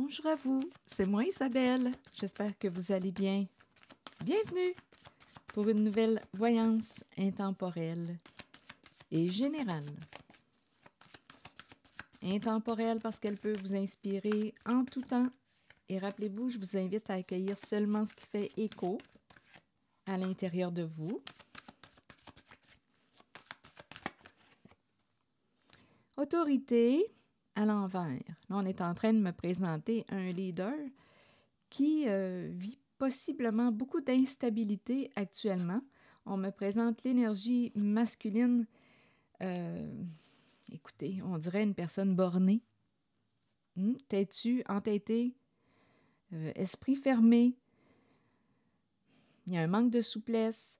Bonjour à vous, c'est moi Isabelle. J'espère que vous allez bien. Bienvenue pour une nouvelle voyance intemporelle et générale. Intemporelle parce qu'elle peut vous inspirer en tout temps. Et rappelez-vous, je vous invite à accueillir seulement ce qui fait écho à l'intérieur de vous. Autorité à l'envers. Là, on est en train de me présenter un leader qui vit possiblement beaucoup d'instabilité actuellement. On me présente l'énergie masculine. Écoutez, on dirait une personne bornée, têtue, entêtée, esprit fermé. Il y a un manque de souplesse.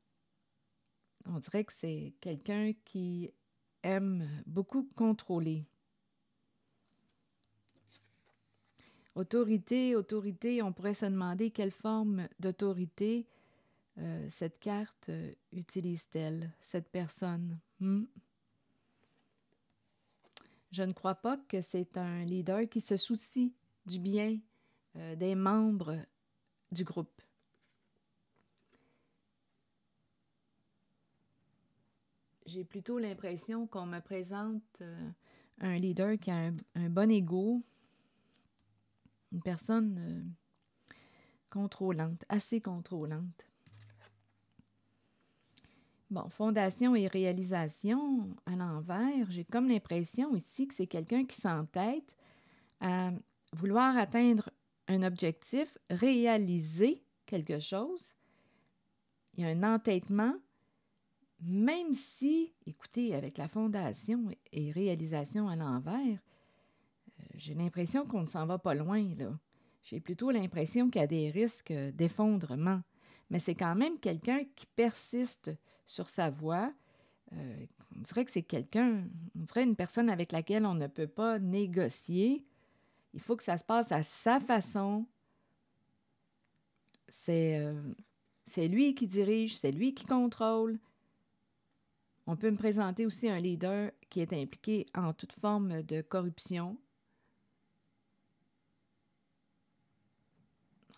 On dirait que c'est quelqu'un qui aime beaucoup contrôler. Autorité, on pourrait se demander quelle forme d'autorité cette carte utilise-t-elle, cette personne? Je ne crois pas que c'est un leader qui se soucie du bien des membres du groupe. J'ai plutôt l'impression qu'on me présente un leader qui a un bon ego, une personne contrôlante, assez contrôlante. Bon, fondation et réalisation à l'envers, j'ai comme l'impression ici que c'est quelqu'un qui s'entête à vouloir atteindre un objectif, réaliser quelque chose. Il y a un entêtement, même si, écoutez, avec la fondation et réalisation à l'envers, j'ai l'impression qu'on ne s'en va pas loin, là. J'ai plutôt l'impression qu'il y a des risques d'effondrement. Mais c'est quand même quelqu'un qui persiste sur sa voie. On dirait que c'est quelqu'un, on dirait une personne avec laquelle on ne peut pas négocier. Il faut que ça se passe à sa façon. C'est lui qui dirige, c'est lui qui contrôle. On peut me présenter aussi un leader qui est impliqué en toute forme de corruption.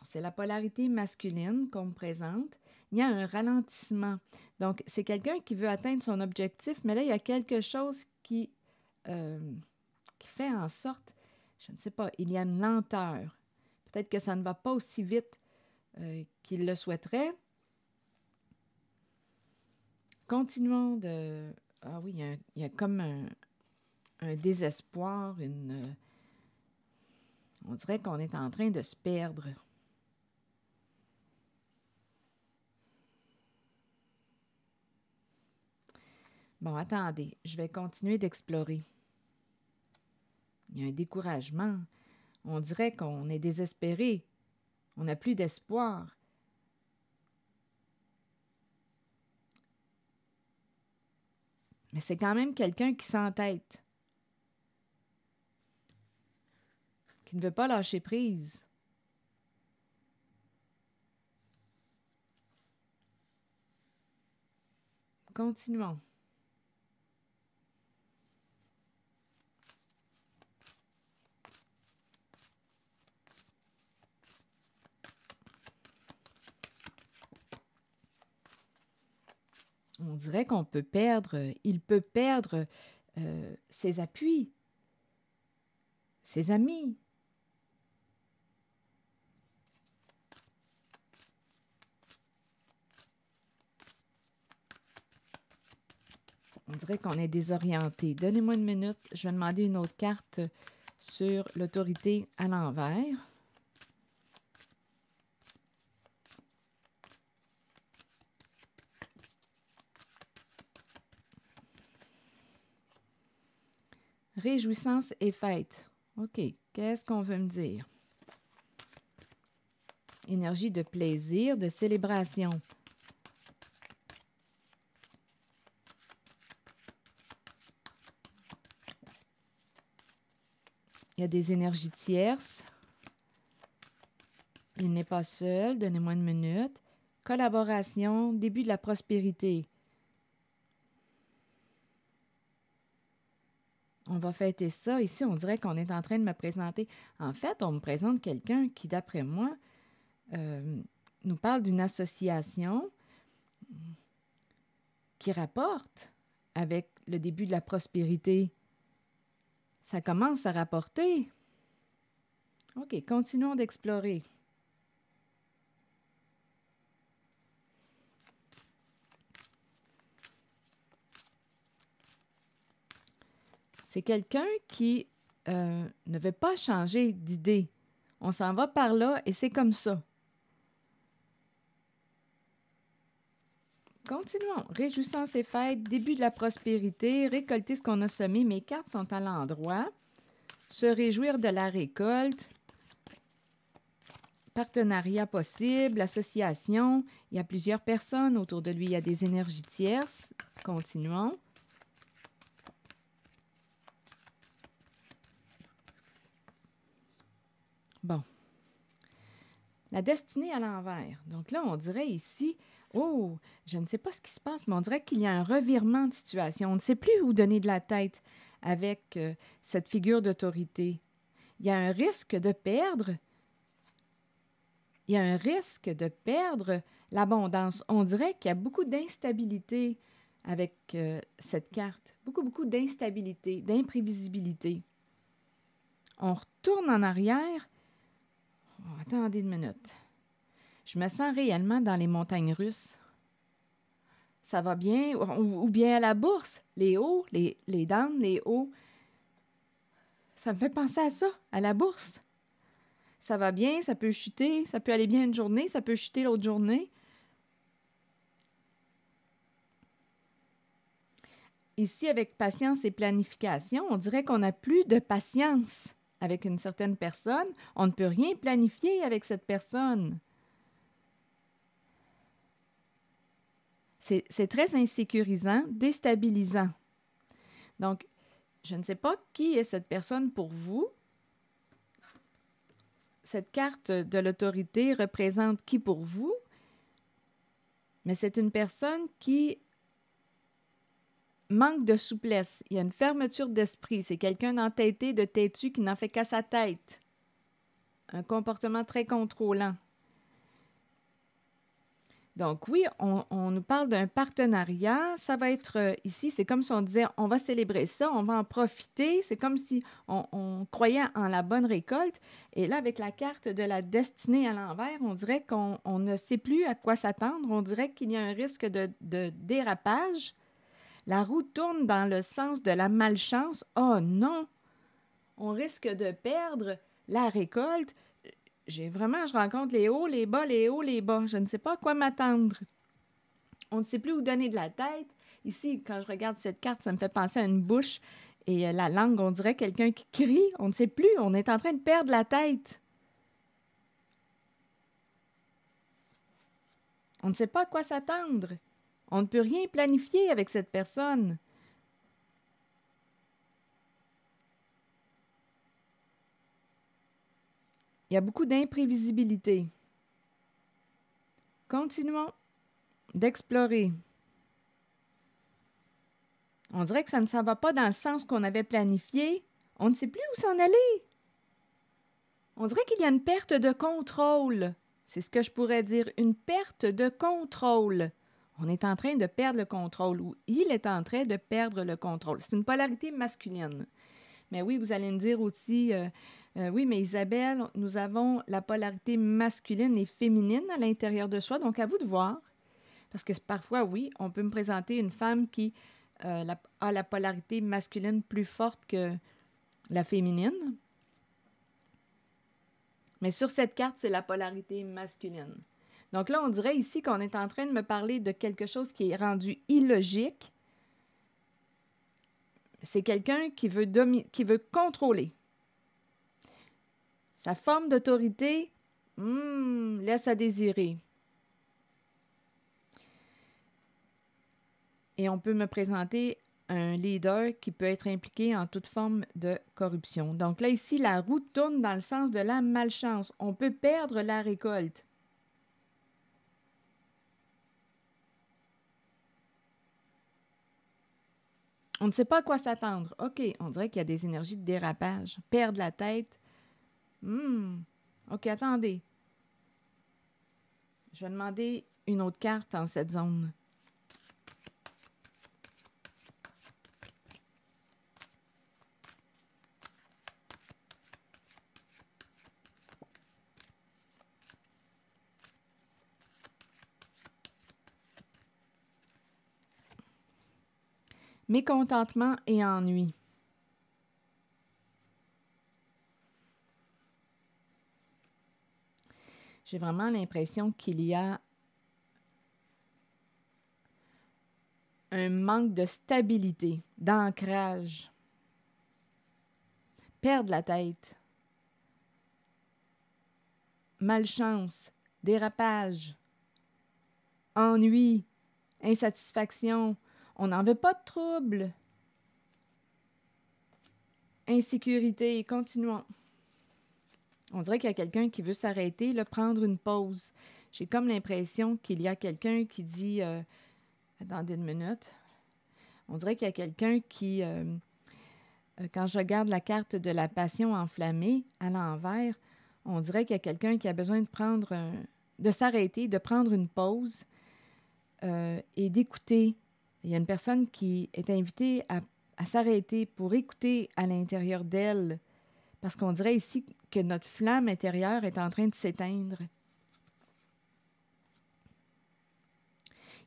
C'est la polarité masculine qu'on me présente. Il y a un ralentissement. Donc, c'est quelqu'un qui veut atteindre son objectif, mais là, il y a quelque chose qui fait en sorte, je ne sais pas, il y a une lenteur. Peut-être que ça ne va pas aussi vite qu'il le souhaiterait. Continuons de... Ah oui, il y a comme un désespoir, on dirait qu'on est en train de se perdre. Bon, attendez, je vais continuer d'explorer. Il y a un découragement. On dirait qu'on est désespéré. On n'a plus d'espoir. Mais c'est quand même quelqu'un qui s'entête, qui ne veut pas lâcher prise. Continuons. On dirait qu'on peut perdre, il peut perdre ses appuis, ses amis. On dirait qu'on est désorienté. Donnez-moi une minute, je vais demander une autre carte sur l'autorité à l'envers. Réjouissance et fête. OK, qu'est-ce qu'on veut me dire? Énergie de plaisir, de célébration. Il y a des énergies tierces. Il n'est pas seul. Donnez-moi une minute. Collaboration, début de la prospérité. On va fêter ça. Ici, on dirait qu'on est en train de me présenter. En fait, on me présente quelqu'un qui, d'après moi, nous parle d'une association qui rapporte avec le début de la prospérité. Ça commence à rapporter. OK, continuons d'explorer. C'est quelqu'un qui ne veut pas changer d'idée. On s'en va par là et c'est comme ça. Continuons. Réjouissance et fête, début de la prospérité, récolter ce qu'on a semé. Mes cartes sont à l'endroit. Se réjouir de la récolte. Partenariat possible, association. Il y a plusieurs personnes autour de lui. Il y a des énergies tierces. Continuons. Bon. La destinée à l'envers. Donc là, on dirait ici, oh, je ne sais pas ce qui se passe, mais on dirait qu'il y a un revirement de situation. On ne sait plus où donner de la tête avec cette figure d'autorité. Il y a un risque de perdre. Il y a un risque de perdre l'abondance. On dirait qu'il y a beaucoup d'instabilité avec cette carte. Beaucoup d'instabilité, d'imprévisibilité. On retourne en arrière. Oh, attendez une minute. Je me sens réellement dans les montagnes russes. Ça va bien, ou bien à la bourse, les hauts, les downs, les hauts. Ça me fait penser à ça, à la bourse. Ça va bien, ça peut chuter, ça peut aller bien une journée, ça peut chuter l'autre journée. Ici, avec patience et planification, on dirait qu'on n'a plus de patience avec une certaine personne. On ne peut rien planifier avec cette personne. C'est très insécurisant, déstabilisant. Donc, je ne sais pas qui est cette personne pour vous. Cette carte de l'autorité représente qui pour vous? Mais c'est une personne qui manque de souplesse. Il y a une fermeture d'esprit. C'est quelqu'un d'entêté, de têtu qui n'en fait qu'à sa tête. Un comportement très contrôlant. Donc oui, on nous parle d'un partenariat. Ça va être ici, c'est comme si on disait, on va célébrer ça, on va en profiter. C'est comme si on croyait en la bonne récolte. Et là, avec la carte de la destinée à l'envers, on dirait qu'on ne sait plus à quoi s'attendre. On dirait qu'il y a un risque de dérapage. La roue tourne dans le sens de la malchance. Oh non! On risque de perdre la récolte. Je rencontre les hauts, les bas, les hauts, les bas. Je ne sais pas à quoi m'attendre. On ne sait plus où donner de la tête. Ici, quand je regarde cette carte, ça me fait penser à une bouche et la langue, on dirait quelqu'un qui crie. On ne sait plus, on est en train de perdre la tête. On ne sait pas à quoi s'attendre. On ne peut rien planifier avec cette personne. Il y a beaucoup d'imprévisibilité. Continuons d'explorer. On dirait que ça ne s'en va pas dans le sens qu'on avait planifié. On ne sait plus où s'en aller. On dirait qu'il y a une perte de contrôle. C'est ce que je pourrais dire, une perte de contrôle. On est en train de perdre le contrôle ou il est en train de perdre le contrôle. C'est une polarité masculine. Mais oui, vous allez me dire aussi, oui, mais Isabelle, nous avons la polarité masculine et féminine à l'intérieur de soi, donc à vous de voir. Parce que parfois, oui, on peut me présenter une femme qui a la polarité masculine plus forte que la féminine. Mais sur cette carte, c'est la polarité masculine. Donc là, on dirait ici qu'on est en train de me parler de quelque chose qui est rendu illogique. C'est quelqu'un qui veut contrôler. Sa forme d'autorité laisse à désirer. Et on peut me présenter un leader qui peut être impliqué en toute forme de corruption. Donc là, ici, la roue tourne dans le sens de la malchance. On peut perdre la récolte. On ne sait pas à quoi s'attendre. OK, on dirait qu'il y a des énergies de dérapage. Perdre la tête. OK, attendez. Je vais demander une autre carte en cette zone. Mécontentement et ennui. J'ai vraiment l'impression qu'il y a un manque de stabilité, d'ancrage. Perdre la tête. Malchance, dérapage, ennui, insatisfaction. On n'en veut pas de trouble. Insécurité, continuons. On dirait qu'il y a quelqu'un qui veut s'arrêter, là, prendre une pause. J'ai comme l'impression qu'il y a quelqu'un qui dit... attendez une minute. On dirait qu'il y a quelqu'un qui... quand je regarde la carte de la passion enflammée à l'envers, on dirait qu'il y a quelqu'un qui a besoin de prendre... de s'arrêter, de prendre une pause et d'écouter. Il y a une personne qui est invitée à s'arrêter pour écouter à l'intérieur d'elle. Parce qu'on dirait ici que notre flamme intérieure est en train de s'éteindre.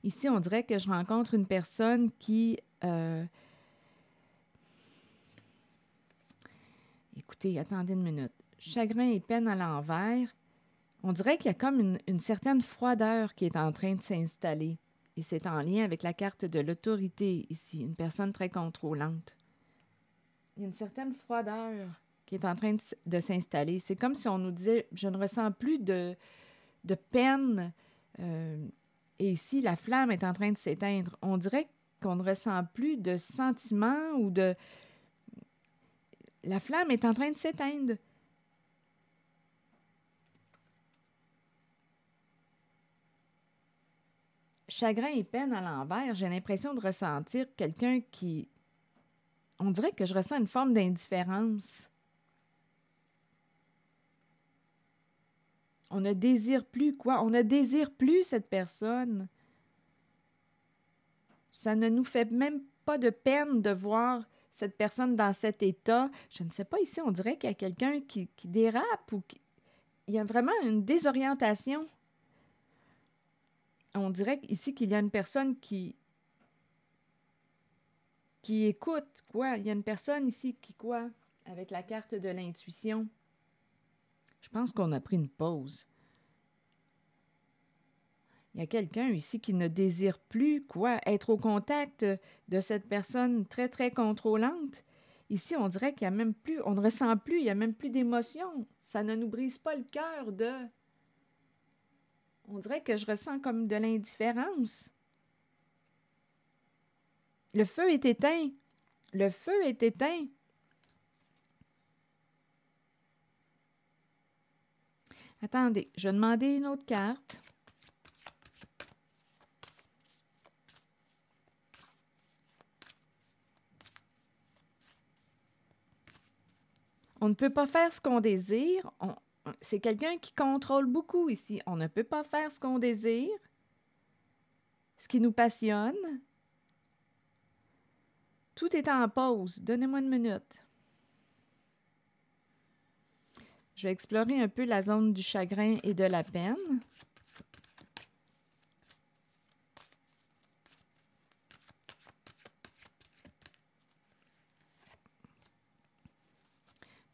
Ici, on dirait que je rencontre une personne qui... Écoutez, attendez une minute. Chagrin et peine à l'envers. On dirait qu'il y a comme une certaine froideur qui est en train de s'installer. Et c'est en lien avec la carte de l'autorité ici, une personne très contrôlante. Il y a une certaine froideur qui est en train de s'installer. C'est comme si on nous disait, je ne ressens plus de peine. Et ici, la flamme est en train de s'éteindre. On dirait qu'on ne ressent plus de sentiments ou de... La flamme est en train de s'éteindre. Chagrin et peine à l'envers, j'ai l'impression de ressentir quelqu'un qui... On dirait que je ressens une forme d'indifférence. On ne désire plus quoi? On ne désire plus cette personne. Ça ne nous fait même pas de peine de voir cette personne dans cet état. Je ne sais pas, ici, on dirait qu'il y a quelqu'un qui dérape ou il y a vraiment une désorientation. On dirait ici qu'il y a une personne qui écoute, quoi. Il y a une personne ici qui, quoi, avec la carte de l'intuition. Je pense qu'on a pris une pause. Il y a quelqu'un ici qui ne désire plus, quoi, être au contact de cette personne très, très contrôlante. Ici, on dirait qu'il n'y a même plus, on ne ressent plus, il n'y a même plus d'émotion. Ça ne nous brise pas le cœur de... On dirait que je ressens comme de l'indifférence. Le feu est éteint. Le feu est éteint. Attendez, je vais demander une autre carte. On ne peut pas faire ce qu'on désire. C'est quelqu'un qui contrôle beaucoup ici. On ne peut pas faire ce qu'on désire, ce qui nous passionne. Tout est en pause. Donnez-moi une minute. Je vais explorer un peu la zone du chagrin et de la peine.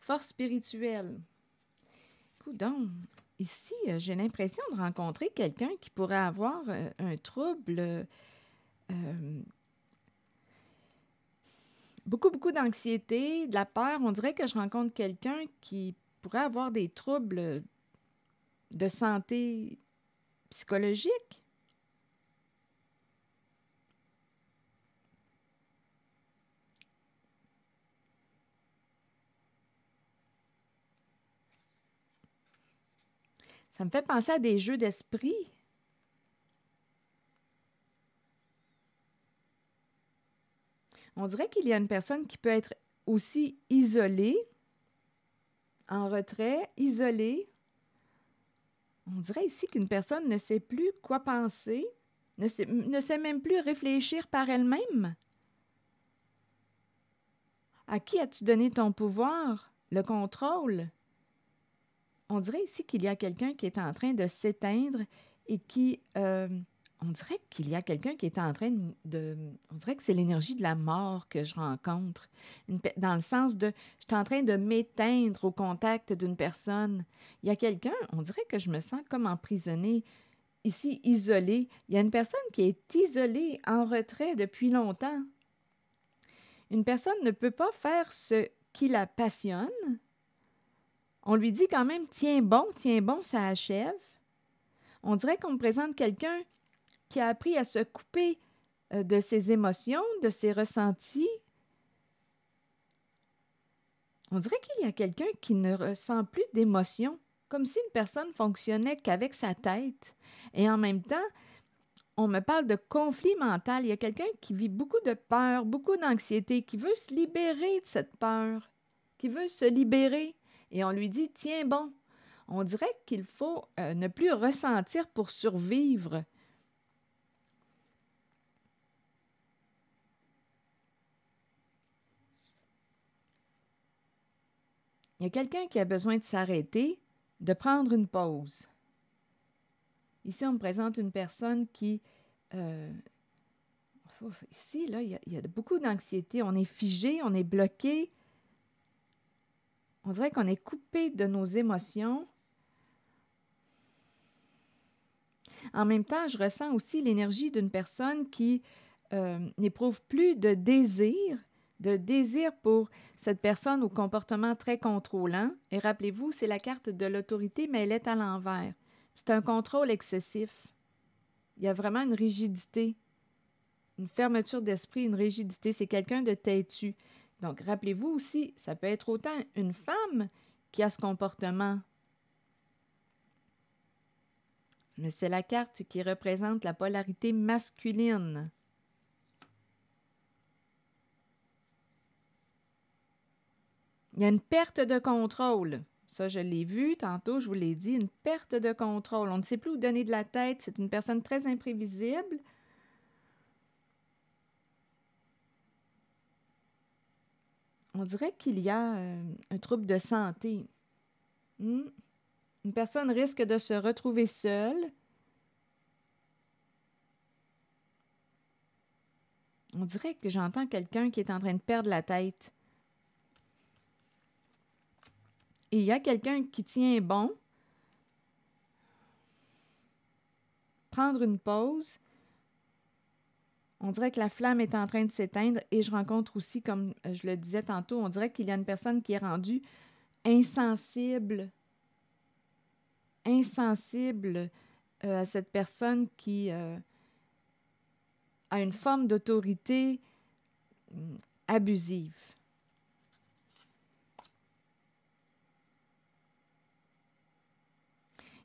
Force spirituelle. Coudonc. Ici, j'ai l'impression de rencontrer quelqu'un qui pourrait avoir un trouble, beaucoup d'anxiété, de la peur. On dirait que je rencontre quelqu'un qui pourrait avoir des troubles de santé psychologique. Ça me fait penser à des jeux d'esprit. On dirait qu'il y a une personne qui peut être aussi isolée, en retrait, isolée. On dirait ici qu'une personne ne sait plus quoi penser, ne sait même plus réfléchir par elle-même. À qui as-tu donné ton pouvoir, le contrôle? On dirait ici qu'il y a quelqu'un qui est en train de s'éteindre et qui... on dirait qu'il y a quelqu'un qui est en train de... On dirait que c'est l'énergie de la mort que je rencontre. Dans le sens de... Je suis en train de m'éteindre au contact d'une personne. Il y a quelqu'un, on dirait que je me sens comme emprisonnée, ici isolée. Il y a une personne qui est isolée, en retrait depuis longtemps. Une personne ne peut pas faire ce qui la passionne. On lui dit quand même, tiens bon, ça achève. On dirait qu'on me présente quelqu'un qui a appris à se couper de ses émotions, de ses ressentis. On dirait qu'il y a quelqu'un qui ne ressent plus d'émotions, comme si une personne fonctionnait qu'avec sa tête. Et en même temps, on me parle de conflit mental. Il y a quelqu'un qui vit beaucoup de peur, beaucoup d'anxiété, qui veut se libérer de cette peur, qui veut se libérer. Et on lui dit, tiens bon, on dirait qu'il faut ne plus ressentir pour survivre. Il y a quelqu'un qui a besoin de s'arrêter, de prendre une pause. Ici, on me présente une personne qui... ici, là, il y a beaucoup d'anxiété. On est figé, on est bloqué. On dirait qu'on est coupé de nos émotions. En même temps, je ressens aussi l'énergie d'une personne qui n'éprouve plus de désir pour cette personne au comportement très contrôlant. Et rappelez-vous, c'est la carte de l'autorité, mais elle est à l'envers. C'est un contrôle excessif. Il y a vraiment une rigidité, une fermeture d'esprit, une rigidité. C'est quelqu'un de têtu. Donc, rappelez-vous aussi, ça peut être autant une femme qui a ce comportement. Mais c'est la carte qui représente la polarité masculine. Il y a une perte de contrôle. Ça, je l'ai vu tantôt, je vous l'ai dit, une perte de contrôle. On ne sait plus où donner de la tête. C'est une personne très imprévisible. On dirait qu'il y a un trouble de santé. Une personne risque de se retrouver seule. On dirait que j'entends quelqu'un qui est en train de perdre la tête. Et il y a quelqu'un qui tient bon. Prendre une pause. On dirait que la flamme est en train de s'éteindre et je rencontre aussi, comme je le disais tantôt, on dirait qu'il y a une personne qui est rendue insensible à cette personne qui a une forme d'autorité abusive.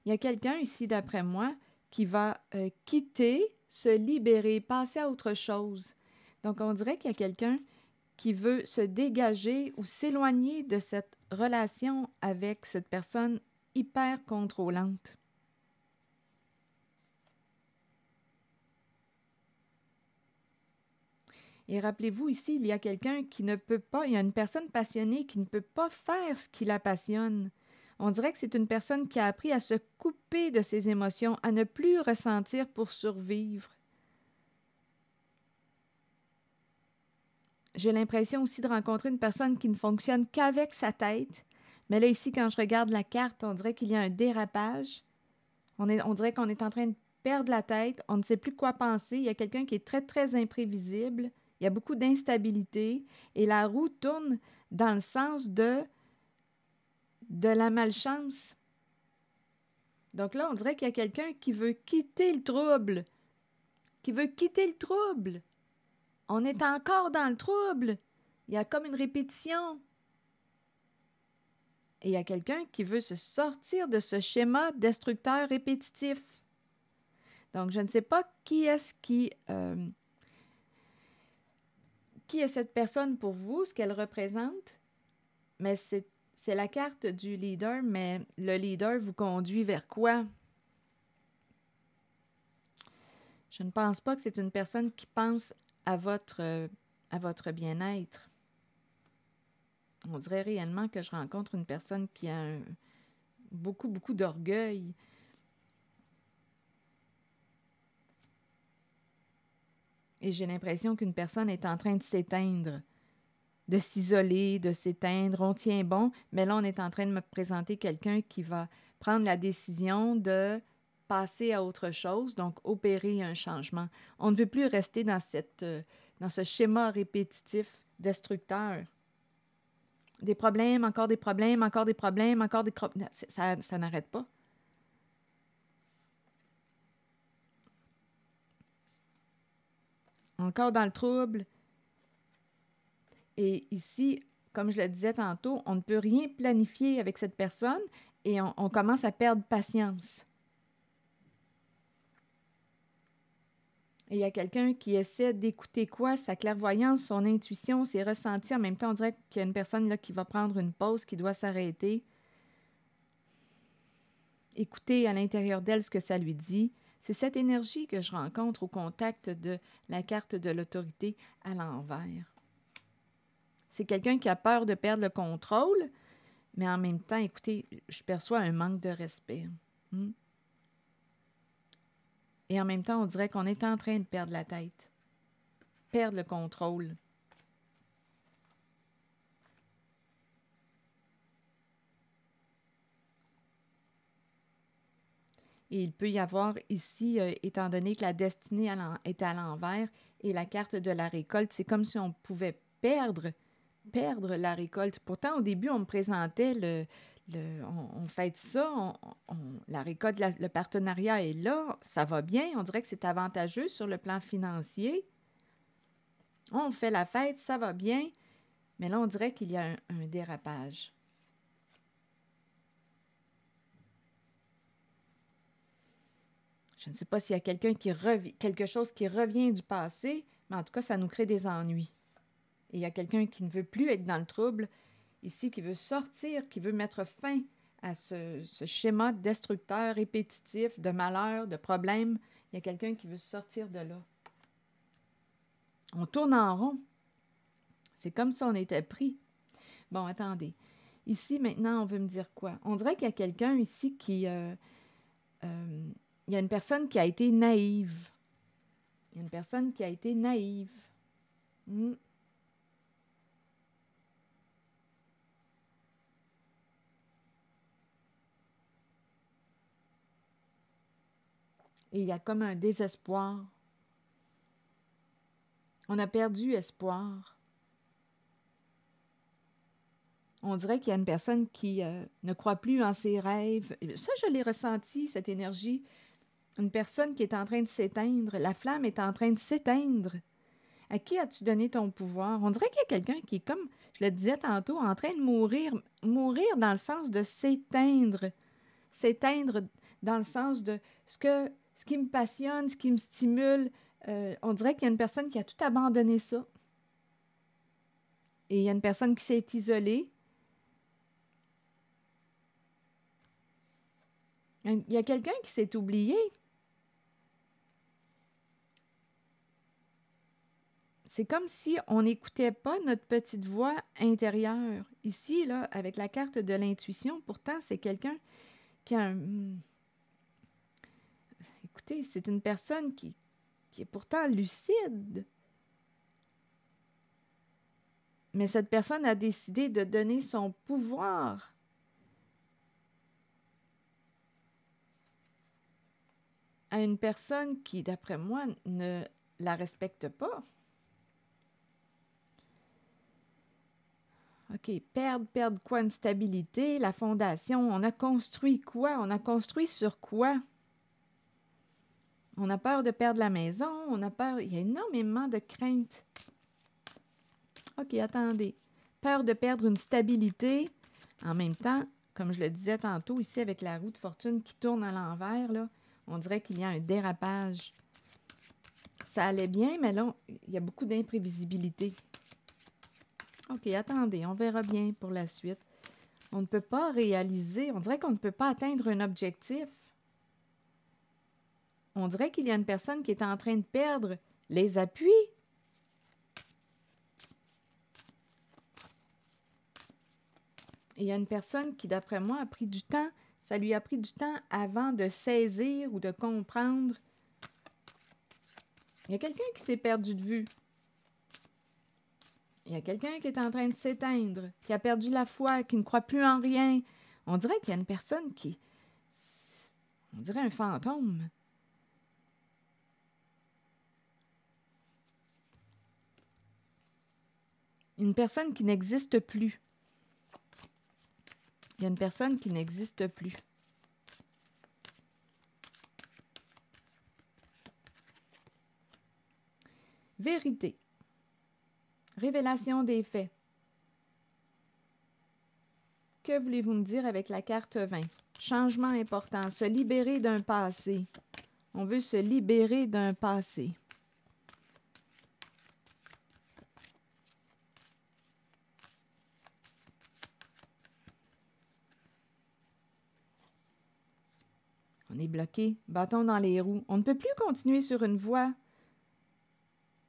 Il y a quelqu'un ici, d'après moi, qui va quitter, se libérer, passer à autre chose. Donc, on dirait qu'il y a quelqu'un qui veut se dégager ou s'éloigner de cette relation avec cette personne hyper contrôlante. Et rappelez-vous ici, il y a quelqu'un qui ne peut pas, il y a une personne passionnée qui ne peut pas faire ce qui la passionne. On dirait que c'est une personne qui a appris à se couper de ses émotions, à ne plus ressentir pour survivre. J'ai l'impression aussi de rencontrer une personne qui ne fonctionne qu'avec sa tête. Mais là, ici, quand je regarde la carte, on dirait qu'il y a un dérapage. On dirait qu'on est en train de perdre la tête. On ne sait plus quoi penser. Il y a quelqu'un qui est très, très imprévisible. Il y a beaucoup d'instabilité. Et la roue tourne dans le sens de la malchance. Donc là, on dirait qu'il y a quelqu'un qui veut quitter le trouble. On est encore dans le trouble. Il y a comme une répétition. Et il y a quelqu'un qui veut se sortir de ce schéma destructeur répétitif. Donc, je ne sais pas qui est-ce qui Qui est cette personne pour vous, ce qu'elle représente? Mais c'est la carte du leader, mais le leader vous conduit vers quoi? Je ne pense pas que c'est une personne qui pense à votre bien-être. On dirait réellement que je rencontre une personne qui a beaucoup, beaucoup d'orgueil. Et j'ai l'impression qu'une personne est en train de s'éteindre, de s'isoler, de s'éteindre. On tient bon, mais là, on est en train de me présenter quelqu'un qui va prendre la décision de passer à autre chose, donc opérer un changement. On ne veut plus rester dans ce schéma répétitif destructeur. Des problèmes, encore des problèmes, encore des problèmes, encore des problèmes. Ça n'arrête pas. Encore dans le trouble. Et ici, comme je le disais tantôt, on ne peut rien planifier avec cette personne et on commence à perdre patience. Et il y a quelqu'un qui essaie d'écouter quoi? Sa clairvoyance, son intuition, ses ressentis. En même temps, on dirait qu'il y a une personne là qui va prendre une pause, qui doit s'arrêter. Écouter à l'intérieur d'elle ce que ça lui dit. C'est cette énergie que je rencontre au contact de la carte de l'autorité à l'envers. C'est quelqu'un qui a peur de perdre le contrôle, mais en même temps, écoutez, je perçois un manque de respect. Et en même temps, on dirait qu'on est en train de perdre la tête, perdre le contrôle. Et il peut y avoir ici, étant donné que la destinée est à l'envers et la carte de la récolte, c'est comme si on pouvait perdre la récolte. Pourtant, au début, on me présentait on fait ça, la récolte, le partenariat est là, ça va bien, on dirait que c'est avantageux sur le plan financier. On fait la fête, ça va bien, mais là, on dirait qu'il y a un dérapage. Je ne sais pas s'il y a quelque chose qui revient du passé, mais en tout cas, ça nous crée des ennuis. Et il y a quelqu'un qui ne veut plus être dans le trouble, ici, qui veut sortir, qui veut mettre fin à ce schéma destructeur, répétitif, de malheur, de problème. Il y a quelqu'un qui veut sortir de là. On tourne en rond. C'est comme si on était pris. Bon, attendez. Ici, maintenant, on veut me dire quoi? On dirait qu'il y a quelqu'un ici qui... il y a une personne qui a été naïve. Il y a une personne qui a été naïve. Et il y a comme un désespoir. On a perdu espoir. On dirait qu'il y a une personne qui ne croit plus en ses rêves. Ça, je l'ai ressenti, cette énergie. Une personne qui est en train de s'éteindre. La flamme est en train de s'éteindre. À qui as-tu donné ton pouvoir? On dirait qu'il y a quelqu'un qui est, comme je le disais tantôt, en train de mourir. Mourir dans le sens de s'éteindre. S'éteindre dans le sens de ce qui me passionne, ce qui me stimule. On dirait qu'il y a une personne qui a tout abandonné ça. Et il y a une personne qui s'est isolée. Il y a quelqu'un qui s'est oublié. C'est comme si on n'écoutait pas notre petite voix intérieure. Ici, là, avec la carte de l'intuition, pourtant, c'est quelqu'un qui a un... Écoutez, c'est une personne qui est pourtant lucide. Mais cette personne a décidé de donner son pouvoir à une personne qui, d'après moi, ne la respecte pas. OK, perdre quoi? Une stabilité, la fondation. On a construit quoi? On a construit sur quoi? On a peur de perdre la maison, on a peur... Il y a énormément de craintes. OK, attendez. Peur de perdre une stabilité. En même temps, comme je le disais tantôt, ici, avec la roue de fortune qui tourne à l'envers, là, on dirait qu'il y a un dérapage. ça allait bien, mais là, il y a beaucoup d'imprévisibilité. OK, attendez, on verra bien pour la suite. On ne peut pas réaliser, on dirait qu'on ne peut pas atteindre un objectif. On dirait qu'il y a une personne qui est en train de perdre les appuis. Et il y a une personne qui, d'après moi, a pris du temps. Ça lui a pris du temps avant de saisir ou de comprendre. Il y a quelqu'un qui s'est perdu de vue. Il y a quelqu'un qui est en train de s'éteindre, qui a perdu la foi, qui ne croit plus en rien. On dirait qu'il y a une personne qui... On dirait un fantôme. Une personne qui n'existe plus. Il y a une personne qui n'existe plus. Vérité. Révélation des faits. Que voulez-vous me dire avec la carte 20? Changement important. Se libérer d'un passé. On veut se libérer d'un passé. On est bloqué. Bâton dans les roues. On ne peut plus continuer sur une voie.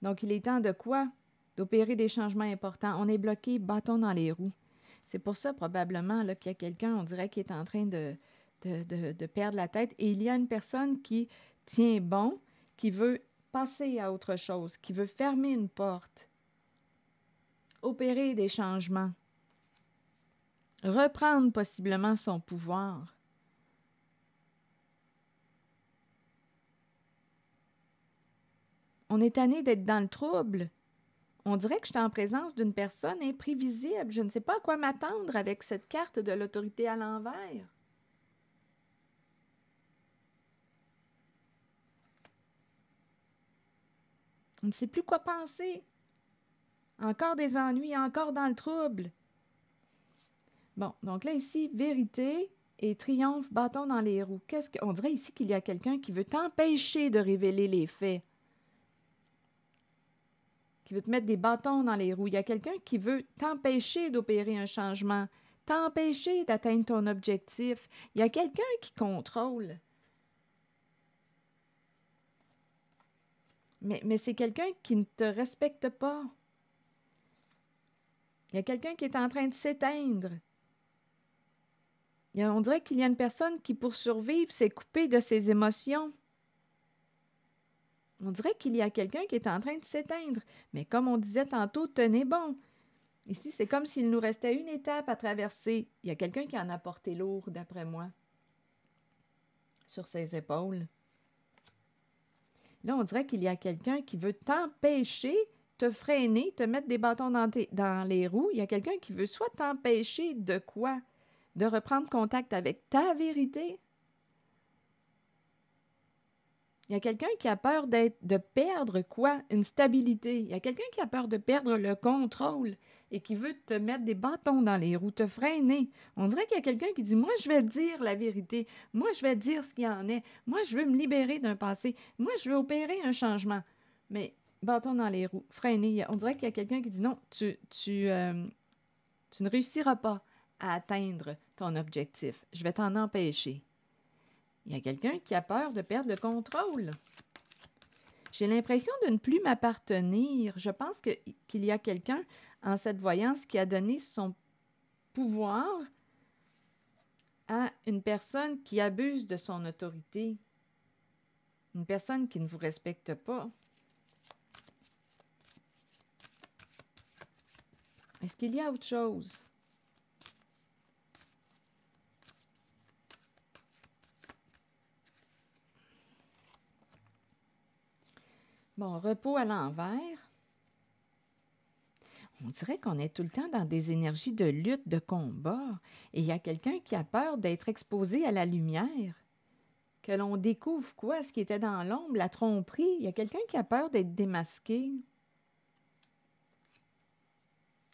Donc, il est temps de quoi? D'opérer des changements importants. On est bloqué, bâton dans les roues. C'est pour ça, probablement, là, qu'il y a quelqu'un, on dirait, qui est en train de perdre la tête. Et il y a une personne qui tient bon, qui veut passer à autre chose, qui veut fermer une porte, opérer des changements, reprendre possiblement son pouvoir. On est tanné d'être dans le trouble. On dirait que je suis en présence d'une personne imprévisible. Je ne sais pas à quoi m'attendre avec cette carte de l'autorité à l'envers. On ne sait plus quoi penser. Encore des ennuis, encore dans le trouble. Bon, donc là, ici, vérité et triomphe, bâton dans les roues. On dirait ici qu'il y a quelqu'un qui veut t'empêcher de révéler les faits. Qui veut te mettre des bâtons dans les roues. Il y a quelqu'un qui veut t'empêcher d'opérer un changement, t'empêcher d'atteindre ton objectif. Il y a quelqu'un qui contrôle. Mais c'est quelqu'un qui ne te respecte pas. Il y a quelqu'un qui est en train de s'éteindre. On dirait qu'il y a une personne qui, pour survivre, s'est coupée de ses émotions. On dirait qu'il y a quelqu'un qui est en train de s'éteindre. Mais comme on disait tantôt, tenez bon. Ici, c'est comme s'il nous restait une étape à traverser. Il y a quelqu'un qui en a porté lourd, d'après moi, sur ses épaules. Là, on dirait qu'il y a quelqu'un qui veut t'empêcher, te freiner, te mettre des bâtons dans les roues. Il y a quelqu'un qui veut soit t'empêcher de quoi? De reprendre contact avec ta vérité. Il y a quelqu'un qui a peur de perdre quoi? Une stabilité. Il y a quelqu'un qui a peur de perdre le contrôle et qui veut te mettre des bâtons dans les roues, te freiner. On dirait qu'il y a quelqu'un qui dit « Moi, je vais dire la vérité. Moi, je vais dire ce qu'il y en est. Moi, je veux me libérer d'un passé. Moi, je veux opérer un changement. » Mais bâton dans les roues, freiner. On dirait qu'il y a quelqu'un qui dit « Non, tu ne réussiras pas à atteindre ton objectif. Je vais t'en empêcher. » Il y a quelqu'un qui a peur de perdre le contrôle. J'ai l'impression de ne plus m'appartenir. Je pense qu'il y a quelqu'un en cette voyance qui a donné son pouvoir à une personne qui abuse de son autorité. Une personne qui ne vous respecte pas. Est-ce qu'il y a autre chose? Bon, repos à l'envers. On dirait qu'on est tout le temps dans des énergies de lutte, de combat. Et il y a quelqu'un qui a peur d'être exposé à la lumière. Que l'on découvre quoi? Ce qui était dans l'ombre, la tromperie. Il y a quelqu'un qui a peur d'être démasqué.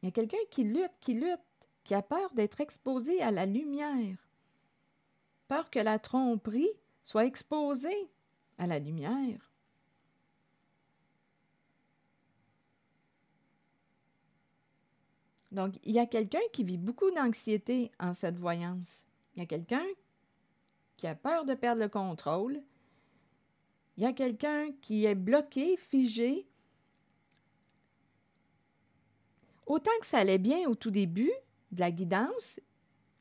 Il y a quelqu'un qui lutte, qui a peur d'être exposé à la lumière. Peur que la tromperie soit exposée à la lumière. Donc, il y a quelqu'un qui vit beaucoup d'anxiété en cette voyance. Il y a quelqu'un qui a peur de perdre le contrôle. Il y a quelqu'un qui est bloqué, figé. Autant que ça allait bien au tout début de la guidance,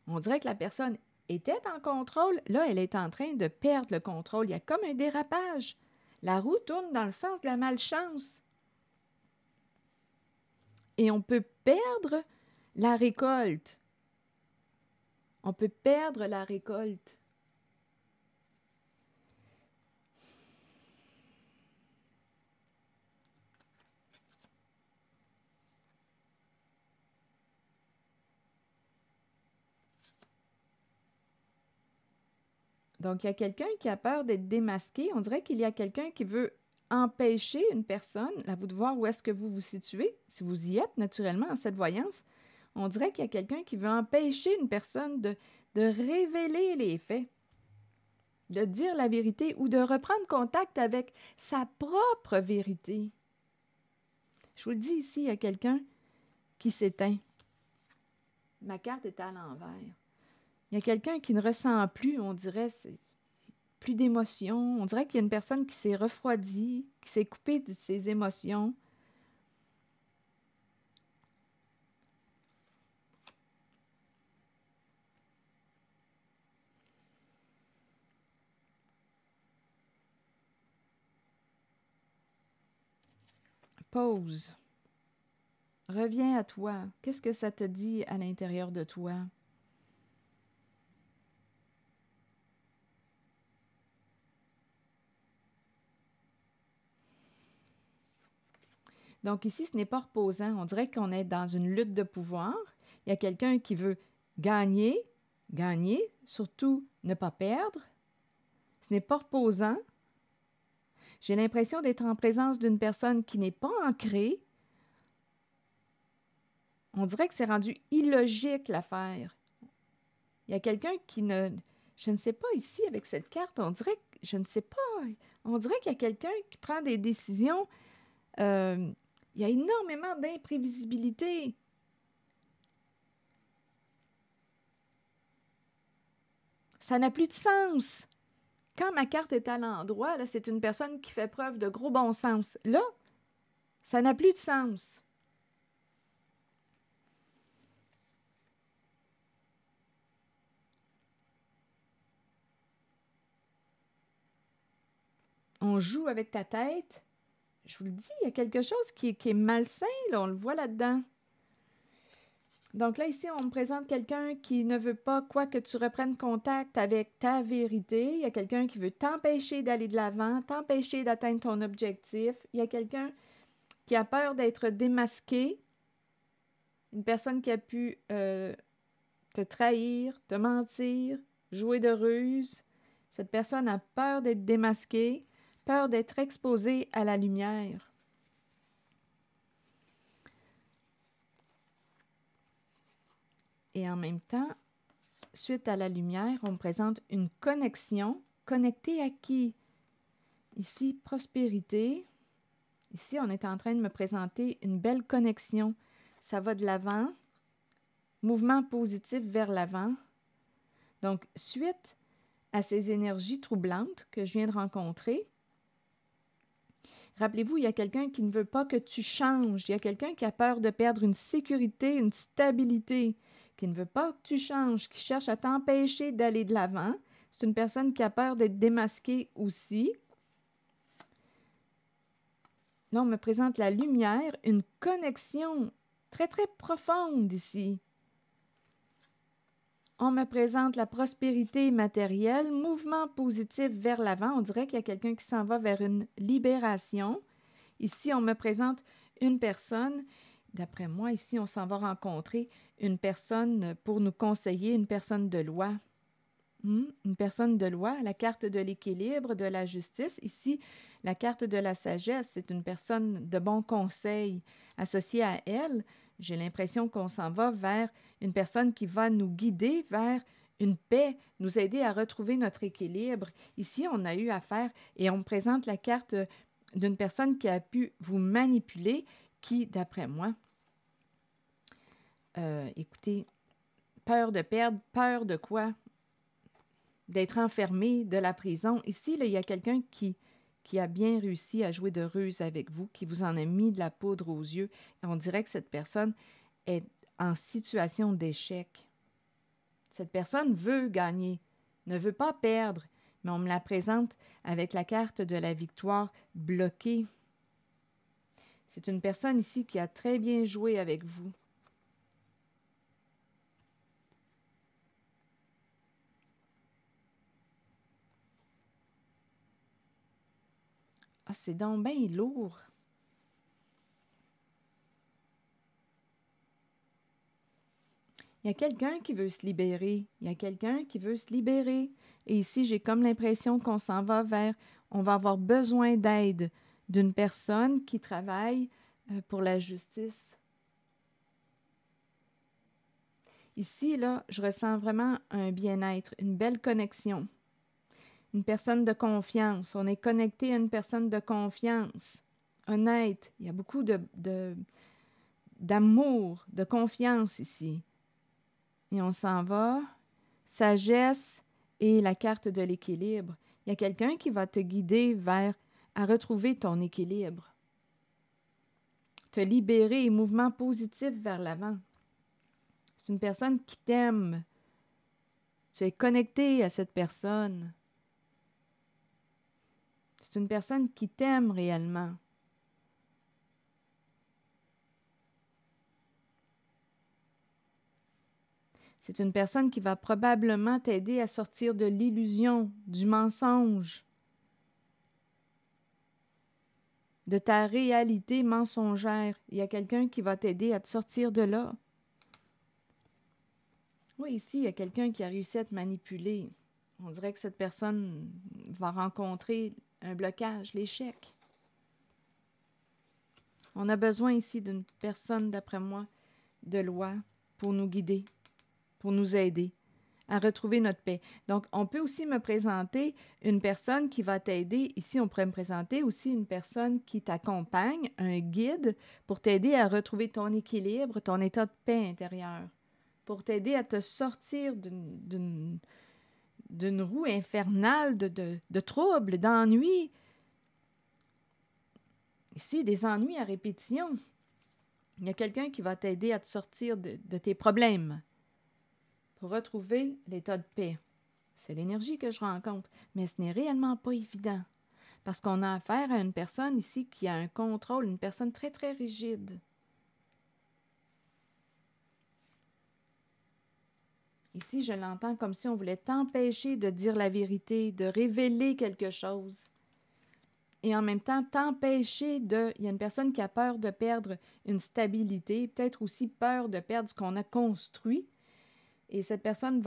on dirait que la personne était en contrôle. Là, elle est en train de perdre le contrôle. Il y a comme un dérapage. La roue tourne dans le sens de la malchance. Et on peut perdre la récolte. On peut perdre la récolte. Donc, il y a quelqu'un qui a peur d'être démasqué. On dirait qu'il y a quelqu'un qui veut empêcher une personne, à vous de voir où est-ce que vous vous situez, si vous y êtes naturellement en cette voyance. On dirait qu'il y a quelqu'un qui veut empêcher une personne de révéler les faits, de dire la vérité ou de reprendre contact avec sa propre vérité. Je vous le dis ici, il y a quelqu'un qui s'éteint. Ma carte est à l'envers. Il y a quelqu'un qui ne ressent plus, on dirait, plus d'émotions. On dirait qu'il y a une personne qui s'est refroidie, qui s'est coupée de ses émotions. Pause. Reviens à toi. Qu'est-ce que ça te dit à l'intérieur de toi? Donc ici, ce n'est pas reposant. On dirait qu'on est dans une lutte de pouvoir. Il y a quelqu'un qui veut gagner, surtout ne pas perdre. Ce n'est pas reposant. J'ai l'impression d'être en présence d'une personne qui n'est pas ancrée. On dirait que c'est rendu illogique l'affaire. Il y a quelqu'un qui ne... Je ne sais pas ici avec cette carte, on dirait que... Je ne sais pas. On dirait qu'il y a quelqu'un qui prend des décisions. Il y a énormément d'imprévisibilité. Ça n'a plus de sens. Quand ma carte est à l'endroit, là, c'est une personne qui fait preuve de gros bon sens. Là, ça n'a plus de sens. On joue avec ta tête. Je vous le dis, il y a quelque chose qui est malsain, là, on le voit là-dedans. Donc là, ici, on me présente quelqu'un qui ne veut pas quoi que tu reprennes contact avec ta vérité. Il y a quelqu'un qui veut t'empêcher d'aller de l'avant, t'empêcher d'atteindre ton objectif. Il y a quelqu'un qui a peur d'être démasqué. Une personne qui a pu te trahir, te mentir, jouer de ruse. Cette personne a peur d'être démasquée, peur d'être exposée à la lumière. Et en même temps, suite à la lumière, on me présente une connexion. Connectée à qui? Ici, prospérité. Ici, on est en train de me présenter une belle connexion. Ça va de l'avant. Mouvement positif vers l'avant. Donc, suite à ces énergies troublantes que je viens de rencontrer, rappelez-vous, il y a quelqu'un qui ne veut pas que tu changes. Il y a quelqu'un qui a peur de perdre une sécurité, une stabilité, qui ne veut pas que tu changes, qui cherche à t'empêcher d'aller de l'avant. C'est une personne qui a peur d'être démasquée aussi. Là, on me présente la lumière, une connexion très, très profonde ici. On me présente la prospérité matérielle, mouvement positif vers l'avant. On dirait qu'il y a quelqu'un qui s'en va vers une libération. Ici, on me présente une personne. D'après moi, ici, on s'en va rencontrer une personne pour nous conseiller, une personne de loi. Une personne de loi, la carte de l'équilibre, de la justice. Ici, la carte de la sagesse, c'est une personne de bon conseil. Associée à elle, j'ai l'impression qu'on s'en va vers une personne qui va nous guider vers une paix, nous aider à retrouver notre équilibre. Ici, on a eu affaire et on me présente la carte d'une personne qui a pu vous manipuler, qui, d'après moi, écoutez, peur de perdre, peur de quoi? D'être enfermé, de la prison. Ici, là, il y a quelqu'un qui a bien réussi à jouer de ruse avec vous, qui vous en a mis de la poudre aux yeux. Et on dirait que cette personne est en situation d'échec. Cette personne veut gagner, ne veut pas perdre, mais on me la présente avec la carte de la victoire bloquée. C'est une personne ici qui a très bien joué avec vous. Ah, c'est donc bien lourd. Il y a quelqu'un qui veut se libérer. Il y a quelqu'un qui veut se libérer. Et ici, j'ai comme l'impression qu'on s'en va vers... On va avoir besoin d'aide d'une personne qui travaille pour la justice. Ici, là, je ressens vraiment un bien-être, une belle connexion. Une personne de confiance. On est connecté à une personne de confiance. Honnête. Il y a beaucoup d'amour, de confiance ici. Et on s'en va. Sagesse et la carte de l'équilibre. Il y a quelqu'un qui va te guider vers à retrouver ton équilibre. Te libérer et mouvement positif vers l'avant. C'est une personne qui t'aime. Tu es connecté à cette personne. C'est une personne qui t'aime réellement. C'est une personne qui va probablement t'aider à sortir de l'illusion, du mensonge, de ta réalité mensongère. Il y a quelqu'un qui va t'aider à te sortir de là. Oui, ici, il y a quelqu'un qui a réussi à te manipuler. On dirait que cette personne va rencontrer un blocage, l'échec. On a besoin ici d'une personne, d'après moi, de loi pour nous guider, pour nous aider à retrouver notre paix. Donc, on peut aussi me présenter une personne qui va t'aider. Ici, on pourrait me présenter aussi une personne qui t'accompagne, un guide, pour t'aider à retrouver ton équilibre, ton état de paix intérieur, pour t'aider à te sortir d'une roue infernale de troubles, d'ennuis. Ici, des ennuis à répétition. Il y a quelqu'un qui va t'aider à te sortir de tes problèmes pour retrouver l'état de paix. C'est l'énergie que je rencontre, mais ce n'est réellement pas évident parce qu'on a affaire à une personne ici qui a un contrôle, une personne très, très rigide. Ici, je l'entends comme si on voulait t'empêcher de dire la vérité, de révéler quelque chose. Et en même temps, t'empêcher de... Il y a une personne qui a peur de perdre une stabilité, peut-être aussi peur de perdre ce qu'on a construit. Et cette personne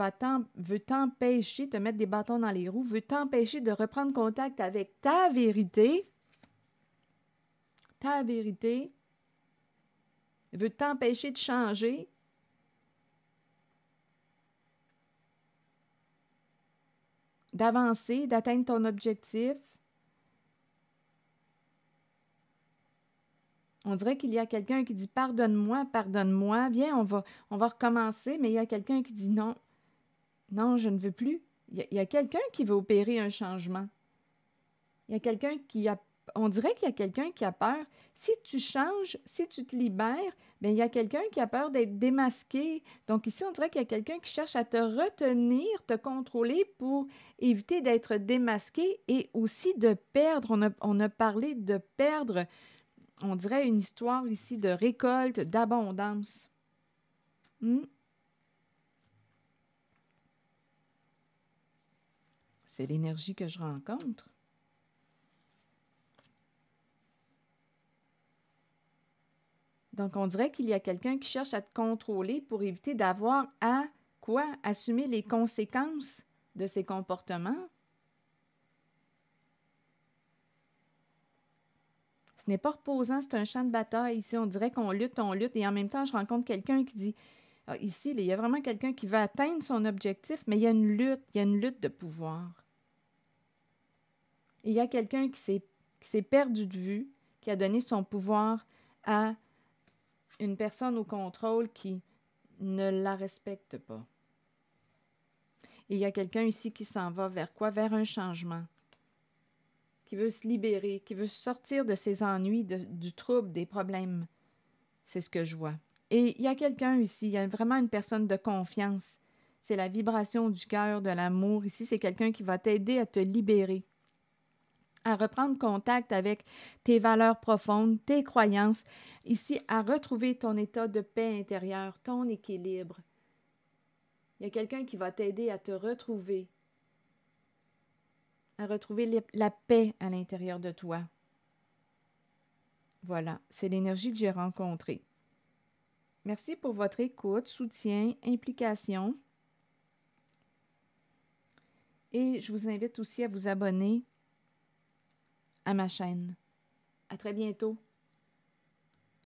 veut t'empêcher, te mettre des bâtons dans les roues, veut t'empêcher de reprendre contact avec ta vérité, veut t'empêcher de changer, d'avancer, d'atteindre ton objectif. On dirait qu'il y a quelqu'un qui dit « pardonne-moi, viens, on va recommencer », mais il y a quelqu'un qui dit « non, non, je ne veux plus ». Il y a quelqu'un qui veut opérer un changement. Il y a quelqu'un qui a... On dirait qu'il y a quelqu'un qui a peur. Si tu changes, si tu te libères, bien, il y a quelqu'un qui a peur d'être démasqué. Donc ici, on dirait qu'il y a quelqu'un qui cherche à te retenir, te contrôler pour éviter d'être démasqué et aussi de perdre. On a parlé de perdre, on dirait une histoire ici de récolte, d'abondance. C'est l'énergie que je rencontre. Donc, on dirait qu'il y a quelqu'un qui cherche à te contrôler pour éviter d'avoir à quoi? Assumer les conséquences de ses comportements. Ce n'est pas reposant, c'est un champ de bataille. Ici, on dirait qu'on lutte, et en même temps, je rencontre quelqu'un qui dit, ici, il y a vraiment quelqu'un qui veut atteindre son objectif, mais il y a une lutte de pouvoir. Et il y a quelqu'un qui s'est perdu de vue, qui a donné son pouvoir à une personne au contrôle qui ne la respectent pas. Et il y a quelqu'un ici qui s'en va vers quoi? Vers un changement, qui veut se libérer, qui veut sortir de ses ennuis, du trouble, des problèmes. C'est ce que je vois. Et il y a quelqu'un ici, il y a vraiment une personne de confiance. C'est la vibration du cœur, de l'amour. Ici, c'est quelqu'un qui va t'aider à te libérer, à reprendre contact avec tes valeurs profondes, tes croyances. Ici, à retrouver ton état de paix intérieure, ton équilibre. Il y a quelqu'un qui va t'aider à te retrouver, à retrouver la paix à l'intérieur de toi. Voilà, c'est l'énergie que j'ai rencontrée. Merci pour votre écoute, soutien, implication. Et je vous invite aussi à vous abonner à ma chaîne. À très bientôt.